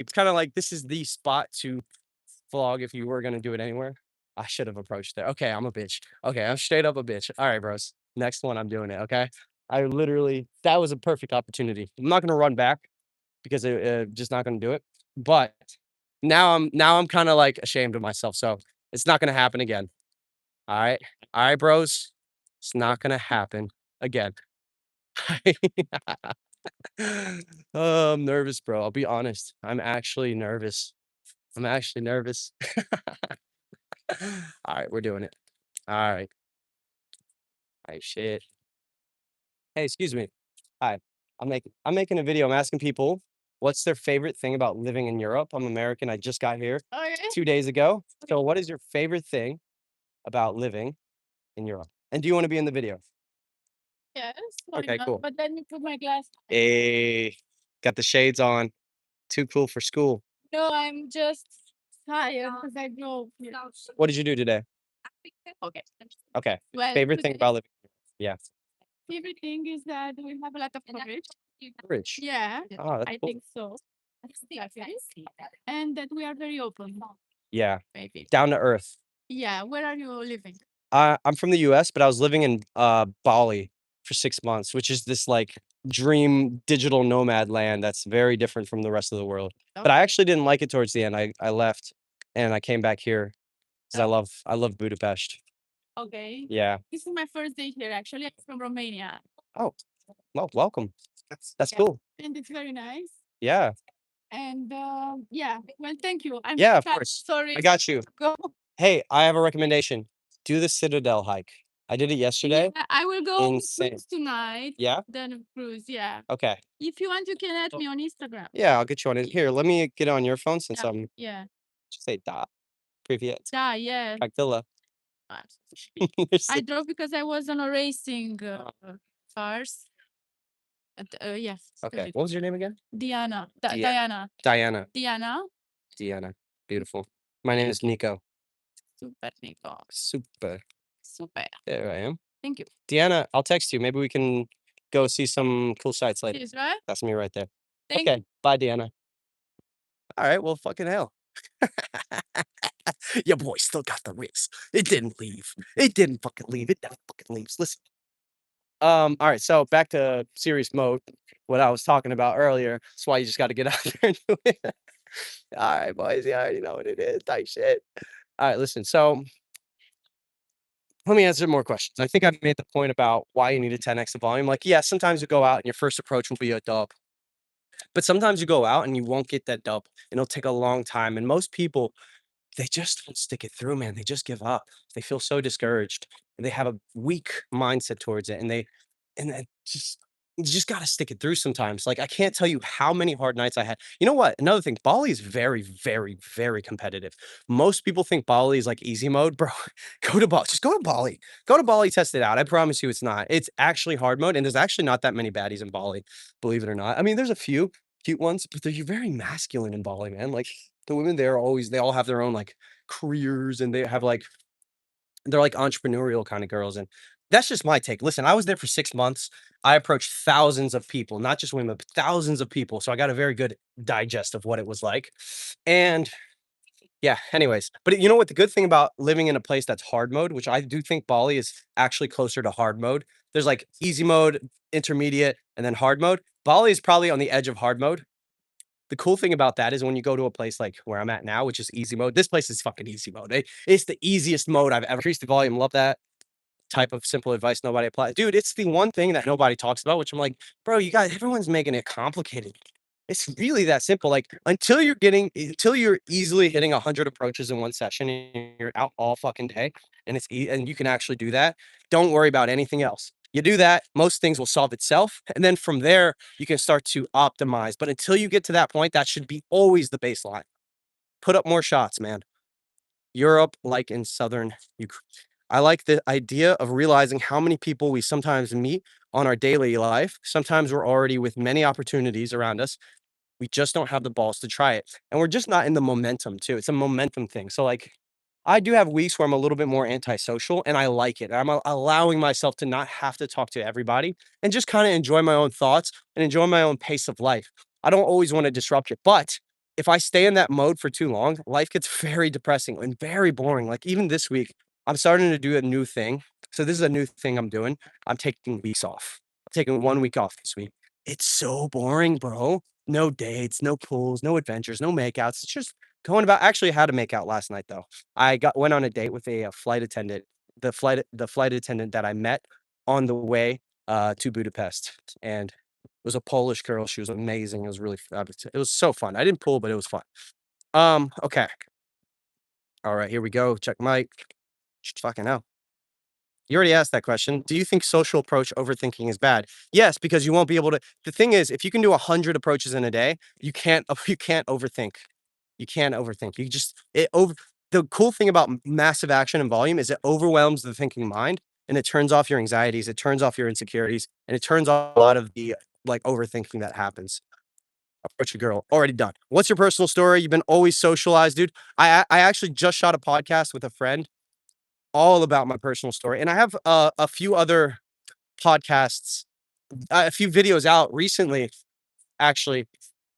It's kind of like this is the spot to vlog if you were gonna do it anywhere. I should have approached there. Okay, I'm a bitch. Okay, I'm straight up a bitch. All right, bros. Next one, I'm doing it. Okay. I literally that was a perfect opportunity. I'm not gonna run back because just not gonna do it. But now I'm kind of like ashamed of myself. So it's not gonna happen again. All right. All right, bros. It's not gonna happen again. Oh, I'm nervous, bro. I'll be honest. I'm actually nervous. I'm actually nervous. All right, we're doing it. All right. All right, shit. Hey, excuse me. Hi. I'm making a video. I'm asking people what's their favorite thing about living in Europe. I'm American. I just got here Okay. 2 days ago. Okay. So what is your favorite thing about living in Europe? And do you want to be in the video? Yes, why Okay, not? cool. But let me put my glass. Hey, got the shades on. Too cool for school. No, I'm just tired because I drove here. What did you do today? Okay. Okay. Well, Favorite thing today, about living. Yeah. favorite thing is that we have a lot of coverage. Rich. Yeah, Oh, that's I cool. think so. Definitely. And that we are very open. Yeah. Maybe. Down to earth. Yeah. Where are you living? I'm from the US, but I was living in Bali for 6 months, which is this like dream digital nomad land that's very different from the rest of the world. But Oh, I actually didn't like it towards the end. I left and I came back here because oh, I love Budapest. okay. Yeah. This is my first day here. Actually, I'm from Romania. Oh, well, welcome. That's Yeah, cool. and it's very nice. Yeah. And yeah, well, thank you. I'm Yeah, very of fast. course. I Sorry. got you. Go. Hey, I have a recommendation. Do the Citadel hike. I did it Yeah, yesterday. I will go on Insane. cruise tonight. Yeah? Then a cruise, yeah. Okay. If you want, you can add me on Instagram. Yeah, I'll get you on it. Here, let me get on your phone since Yeah, I'm yeah. just say da. Привет. Yeah, yeah. Как дела? Uh, There's I drove because I was on a racing uh, cars. Yes, okay. What was your name again? Diana, Dia Diana, Diana. Diana. Diana. Beautiful. My name is Thank you. Nico. Super, Nico. Super. Super. There I am. Thank you. Deanna, I'll text you. Maybe we can go see some cool sights later. Cheers, right? That's me right there. Thank Okay. Bye, Deanna. All right. Well, fucking hell. Your boy still got the riz. It didn't leave. It didn't fucking leave. It never fucking leaves. Listen. All right, so back to serious mode, what I was talking about earlier. That's why you just gotta get out there and do it. All right, boys. You already know what it is. Tight shit. All right, listen. So let me answer more questions. I think I've made the point about why you need a 10x the volume. Like, yeah, sometimes you go out and your first approach will be a dub. But sometimes you go out and you won't get that dub. And it'll take a long time. And most people, they just don't stick it through, man. They just give up. They feel so discouraged. And they have a weak mindset towards it. And then just you just gotta stick it through sometimes. Like I can't tell you how many hard nights I had. You know what? Another thing, Bali is very, very, very competitive. Most people think Bali is like easy mode, bro. Go to Bali. Just go to Bali. Go to Bali, test it out. I promise you it's not. It's actually hard mode, and there's actually not that many baddies in Bali, believe it or not. I mean, there's a few cute ones, but they're very masculine in Bali, man. Like the women there are always they all have their own like careers and they have like they're like entrepreneurial kind of girls, and that's just my take. Listen, I was there for 6 months. I approached thousands of people, not just women, but thousands of people, so I got a very good digest of what it was like, and yeah, anyways, but you know what the good thing about living in a place that's hard mode, which I do think Bali is actually closer to hard mode. There's like easy mode, intermediate, and then hard mode. Bali is probably on the edge of hard mode. The cool thing about that is when you go to a place like where I'm at now, which is easy mode, this place is fucking easy mode. It's the easiest mode I've ever increased the volume. Love that type of simple advice nobody applies. Dude, it's the one thing that nobody talks about, which I'm like, bro, you guys, everyone's making it complicated. It's really that simple. Like until you're easily hitting 100 approaches in one session and you're out all fucking day and and you can actually do that, don't worry about anything else. You do that, most things will solve itself. And then from there, you can start to optimize. But until you get to that point, that should be always the baseline. Put up more shots, man. Europe, like in southern Ukraine. I like the idea of realizing how many people we sometimes meet on our daily life. Sometimes we're already with many opportunities around us. We just don't have the balls to try it. And we're just not in the momentum too. It's a momentum thing. So like I do have weeks where I'm a little bit more antisocial and I like it. Allowing myself to not have to talk to everybody and just kind of enjoy my own thoughts and enjoy my own pace of life. I don't always want to disrupt it, but if I stay in that mode for too long, life gets very depressing and very boring. Like even this week, I'm starting to do a new thing. So this is a new thing I'm doing. I'm taking weeks off. I'm taking 1 week off this week. It's so boring, bro. No dates, no pools, no adventures, no makeouts. It's just going about. Actually, I had a makeout last night though. I went on a date with a flight attendant. The flight attendant that I met on the way to Budapest, and it was a Polish girl. She was amazing. It was really it was so fun. I didn't pool, but it was fun. Okay. All right, here we go. Check mic. Fucking hell. You already asked that question. Do you think social approach overthinking is bad? Yes, because you won't be able to. The thing is, if you can do 100 approaches in a day, you can't you can't overthink. You can't overthink. You just it over the cool thing about massive action and volume is it overwhelms the thinking mind and it turns off your anxieties, it turns off your insecurities, and it turns off a lot of the like overthinking that happens. Approach a girl. Already done. What's your personal story? You've been always socialized, dude. I actually just shot a podcast with a friend all about my personal story, and I have a few other podcasts, a few videos out recently, actually,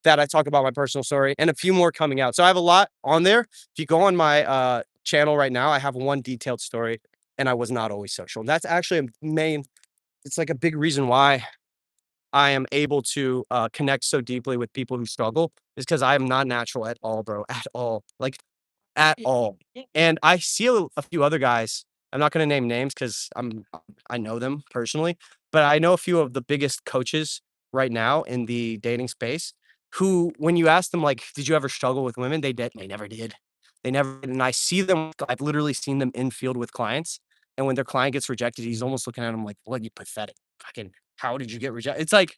that I talk about my personal story, and a few more coming out. So I have a lot on there. If you go on my channel right now, I have one detailed story, and I was not always social. That's actually a main. It's like a big reason why I am able to, connect so deeply with people who struggle is because I am not natural at all, bro, at all, like, at all. And I see a few other guys, I'm not gonna name names because I know them personally, but I know a few of the biggest coaches right now in the dating space who, when you ask them, like, "Did you ever struggle with women?" They never did. They never did, and I see them I've literally seen them in field with clients, and when their client gets rejected, he's almost looking at him like, "What, you pathetic. Fucking how did you get rejected?" It's like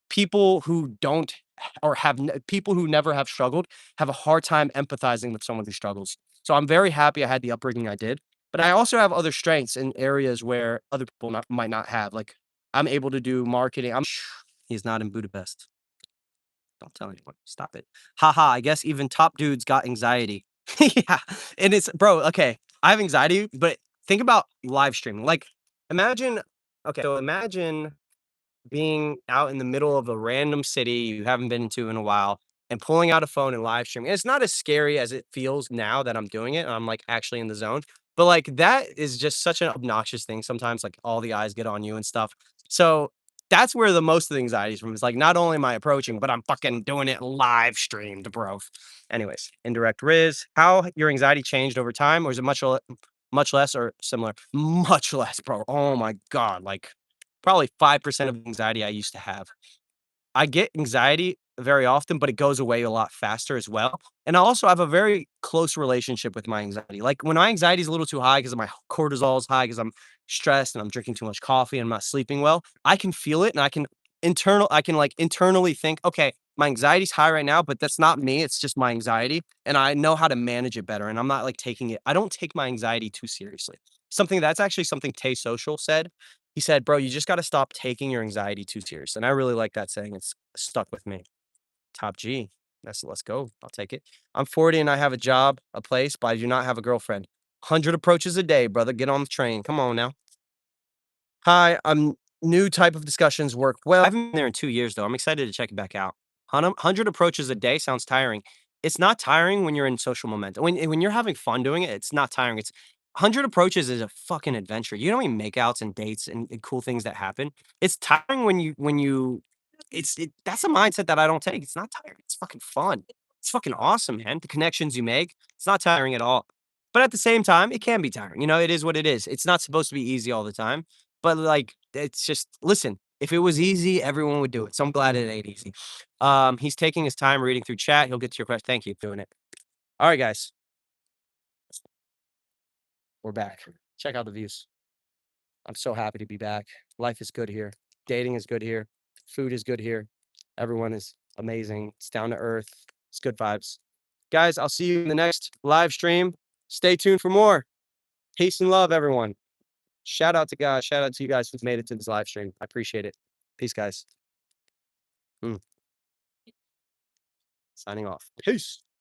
people who don't or have people who never have struggled have a hard time empathizing with someone who struggles. So I'm very happy I had the upbringing I did, but I also have other strengths in areas where other people might not have. Like I'm able to do marketing. He's not in Budapest. Don't tell anyone. Stop it. Haha. I guess even top dudes got anxiety. Yeah, and it's bro. Okay, I have anxiety, but think about live streaming. Like imagine. Okay, so imagine being out in the middle of a random city you haven't been to in a while and pulling out a phone and live streaming. It's not as scary as it feels now that I'm doing it and I'm like actually in the zone. But like that is just such an obnoxious thing sometimes, like all the eyes get on you and stuff. So that's where the most of the anxiety is from. It's like not only am I approaching, but I'm fucking doing it live streamed, bro. Anyways, indirect Riz, how your anxiety changed over time, or is it much less or similar? Much less, bro. Oh my god, like probably 5% of anxiety I used to have. I get anxiety very often, but it goes away a lot faster as well. And I also have a very close relationship with my anxiety. Like when my anxiety is a little too high because my cortisol is high because I'm stressed and I'm drinking too much coffee and I'm not sleeping well, I can feel it and I can like internally think, okay, my anxiety's high right now, but that's not me. It's just my anxiety. And I know how to manage it better. And I'm not like I don't take my anxiety too seriously. That's actually something Tay Social said. He said, "Bro, you just gotta stop taking your anxiety too serious." And I really like that saying. It's stuck with me. Top G. Let's go. I'll take it. I'm 40 and I have a job, a place, but I do not have a girlfriend. 100 approaches a day, brother. Get on the train. Come on now. Hi, I'm new type of discussions work well. I haven't been there in 2 years though. I'm excited to check it back out. 100 approaches a day sounds tiring. It's not tiring when you're in social momentum. When you're having fun doing it, it's not tiring. It's 100 approaches is a fucking adventure. You know how many makeouts and dates and cool things that happen. It's tiring when you that's a mindset that I don't take. It's not tiring. It's fucking fun. It's fucking awesome, man. The connections you make. It's not tiring at all. But at the same time, it can be tiring. You know, it is what it is. It's not supposed to be easy all the time. But like, it's just listen. If it was easy, everyone would do it. So I'm glad it ain't easy. He's taking his time reading through chat. He'll get to your question. Thank you for doing it. All right, guys, we're back. Check out the views. I'm so happy to be back. Life is good here. Dating is good here. Food is good here. Everyone is amazing. It's down to earth. It's good vibes. Guys, I'll see you in the next live stream. Stay tuned for more. Peace and love, everyone. Shout out to guys. Shout out to you guys who've made it to this live stream. I appreciate it. Peace, guys. Mm. Signing off. Peace.